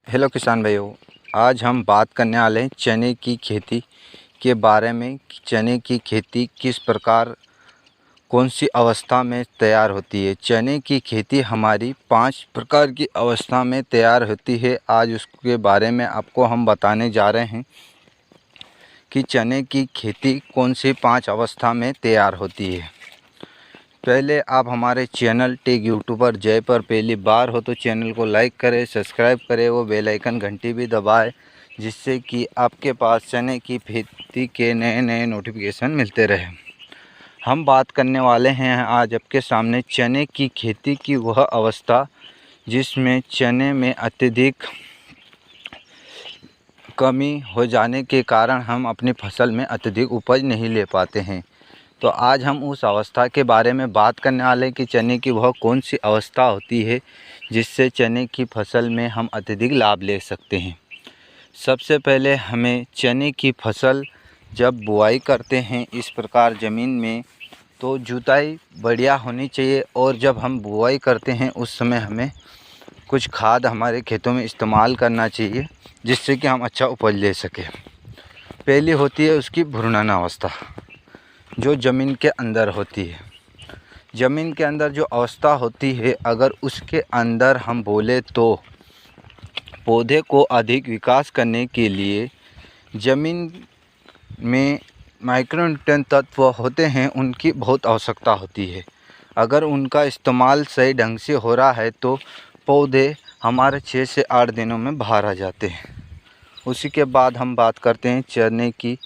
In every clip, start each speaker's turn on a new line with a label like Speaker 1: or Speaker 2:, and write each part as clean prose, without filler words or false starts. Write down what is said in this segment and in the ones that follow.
Speaker 1: Hello किसान भाइयों, आज हम बात करने वाले हैं चने की खेती के बारे में। चने की खेती किस प्रकार कौन सी अवस्था में तैयार होती है। चने की खेती हमारी 5 प्रकार की अवस्था में तैयार होती है। आज उसके बारे में आपको हम बताने जा रहे हैं कि चने की खेती कौन सी 5 अवस्था में तैयार होती है। पहले आप हमारे चैनल टेक यूट्यूबर जय पर पहली बार हो तो चैनल को लाइक करें, सब्सक्राइब करें, वो बेल आइकन घंटी भी दबाएं, जिससे कि आपके पास चने की खेती के नए नए नोटिफिकेशन मिलते रहे। हम बात करने वाले हैं आज आपके सामने चने की खेती की वह अवस्था जिसमें चने में अत्यधिक कमी हो जाने के कारण हम अपनी फसल में अत्यधिक उपज नहीं ले पाते हैं। तो आज हम उस अवस्था के बारे में बात करने वाले हैं कि चने की वह कौन सी अवस्था होती है जिससे चने की फसल में हम अत्यधिक लाभ ले सकते हैं। सबसे पहले हमें चने की फसल जब बुआई करते हैं इस प्रकार ज़मीन में, तो जुताई बढ़िया होनी चाहिए। और जब हम बुआई करते हैं उस समय हमें कुछ खाद हमारे खेतों में इस्तेमाल करना चाहिए जिससे कि हम अच्छा उपज ले सकें। पहली होती है उसकी भ्रूणन अवस्था, जो ज़मीन के अंदर होती है। ज़मीन के अंदर जो अवस्था होती है, अगर उसके अंदर हम बोले तो पौधे को अधिक विकास करने के लिए ज़मीन में माइक्रोन्यूट्रिएंट तत्व होते हैं, उनकी बहुत आवश्यकता होती है। अगर उनका इस्तेमाल सही ढंग से हो रहा है तो पौधे हमारे 6 से 8 दिनों में बाहर आ जाते हैं। उसी के बाद हम बात करते हैं चने की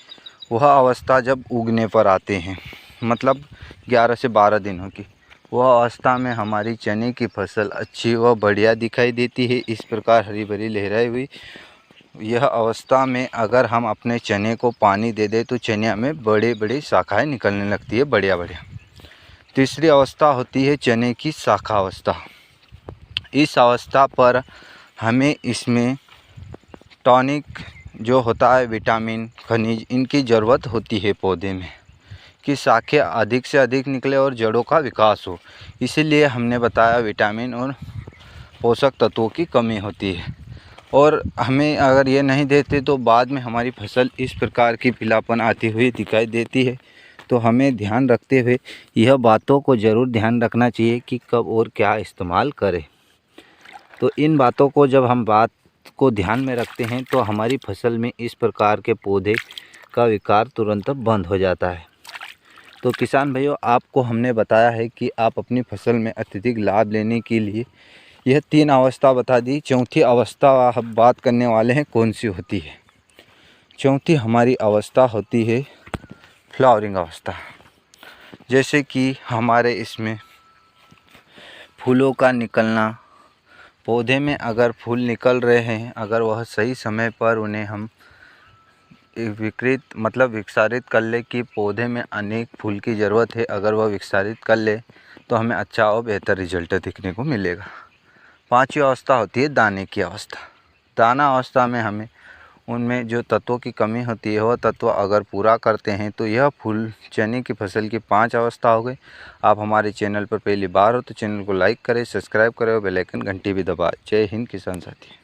Speaker 1: वह अवस्था जब उगने पर आते हैं, मतलब 11 से 12 दिनों की। वह अवस्था में हमारी चने की फसल अच्छी व बढ़िया दिखाई देती है, इस प्रकार हरी भरी लहराई हुई। यह अवस्था में अगर हम अपने चने को पानी दे दें तो चने में बड़ी बड़ी शाखाएं निकलने लगती है, बढ़िया बढ़िया। तीसरी अवस्था होती है चने की शाखा अवस्था। इस अवस्था पर हमें इसमें टॉनिक जो होता है, विटामिन, खनिज, इनकी ज़रूरत होती है पौधे में, कि शाखें अधिक से अधिक निकले और जड़ों का विकास हो। इसीलिए हमने बताया विटामिन और पोषक तत्वों की कमी होती है। और हमें अगर ये नहीं देते तो बाद में हमारी फसल इस प्रकार की पीलापन आती हुई दिखाई देती है। तो हमें ध्यान रखते हुए यह बातों को ज़रूर ध्यान रखना चाहिए कि कब और क्या इस्तेमाल करें। तो इन बातों को जब हम बात को ध्यान में रखते हैं तो हमारी फसल में इस प्रकार के पौधे का विकार तुरंत बंद हो जाता है। तो किसान भाइयों, आपको हमने बताया है कि आप अपनी फसल में अत्यधिक लाभ लेने के लिए यह 3 अवस्था बता दी। चौथी अवस्था हम बात करने वाले हैं कौन सी होती है। चौथी हमारी अवस्था होती है फ्लावरिंग अवस्था। जैसे कि हमारे इसमें फूलों का निकलना, पौधे में अगर फूल निकल रहे हैं, अगर वह सही समय पर उन्हें हम विकसित कर ले कि पौधे में अनेक फूल की ज़रूरत है, अगर वह विकसित कर ले तो हमें अच्छा और बेहतर रिजल्ट दिखने को मिलेगा। 5वीं अवस्था होती है दाने की अवस्था। दाना अवस्था में हमें उनमें जो तत्वों की कमी होती है वह तत्व अगर पूरा करते हैं तो यह फूल चने की फसल की 5 अवस्था हो गई। आप हमारे चैनल पर पहली बार हो तो चैनल को लाइक करें, सब्सक्राइब करें और बेल आइकन घंटी भी दबाएं। जय हिंद किसान साथी।